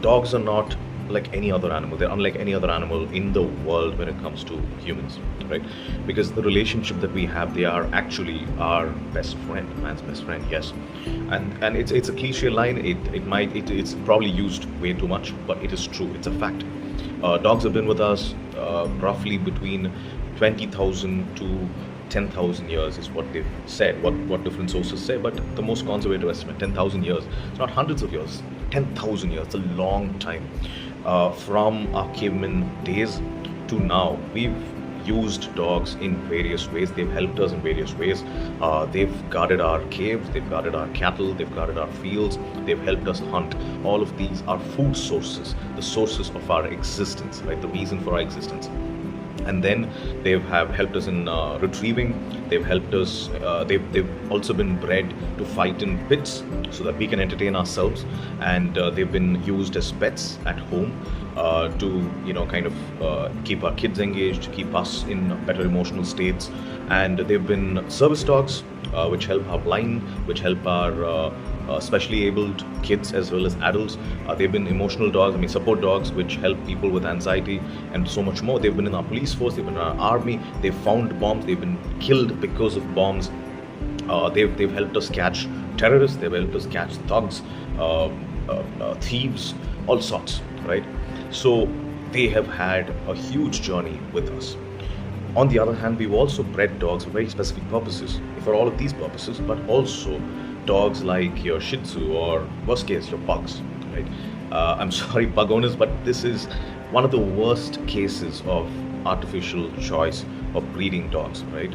dogs are not like any other animal. They're unlike any other animal in the world when it comes to humans, right? Because the relationship that we have, they are actually our best friend, man's best friend. Yes, and it's a cliche line. It's probably used way too much, but it is true. It's a fact. Dogs have been with us roughly between 20,000 to 10,000 years is what they've said, what different sources say, but the most conservative estimate, 10,000 years. It's not hundreds of years, 10,000 years. It's a long time. From our caveman days to now, we've used dogs in various ways. They've helped us in various ways. They've guarded our caves, they've guarded our cattle, they've guarded our fields, they've helped us hunt. All of these are food sources, the sources of our existence, right? The reason for our existence. And then they have helped us in retrieving. They've helped us. They've also been bred to fight in pits so that we can entertain ourselves, and they've been used as pets at home to kind of keep our kids engaged, keep us in better emotional states. And they've been service dogs, which help our blind, which help our specially abled kids as well as adults. They've been emotional dogs, support dogs, which help people with anxiety and so much more. They've been in our police force, they've been in our army, they've found bombs, they've been killed because of bombs. They've helped us catch terrorists, they've helped us catch thugs, thieves, all sorts, right? So they have had a huge journey with us. On the other hand, we've also bred dogs for very specific purposes, for all of these purposes, but also dogs like your Shih Tzu or, worst case, your pugs, right? I'm sorry, pug owners, but this is one of the worst cases of artificial choice of breeding dogs, right?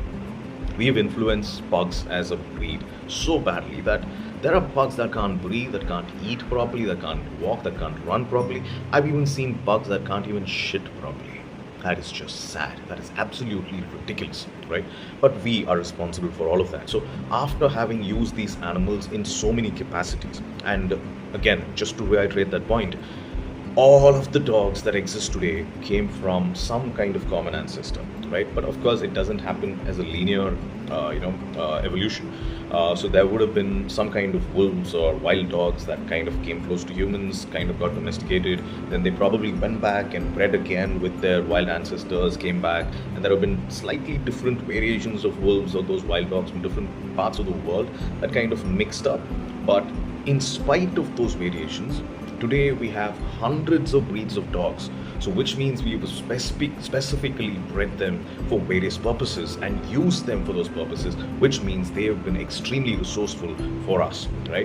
We have influenced pugs as a breed so badly that there are pugs that can't breathe, that can't eat properly, that can't walk, that can't run properly. I've even seen pugs that can't even shit properly. That is just sad. That is absolutely ridiculous, right? But we are responsible for all of that. So, after having used these animals in so many capacities, and again, just to reiterate that point, all of the dogs that exist today came from some kind of common ancestor, right? But of course, it doesn't happen as a linear, evolution. So there would have been some kind of wolves or wild dogs that kind of came close to humans, kind of got domesticated. Then they probably went back and bred again with their wild ancestors, came back, and there have been slightly different variations of wolves or those wild dogs from different parts of the world that kind of mixed up. But in spite of those variations, today we have hundreds of breeds of dogs, so which means we have specifically bred them for various purposes and used them for those purposes, which means they have been extremely resourceful for us, right?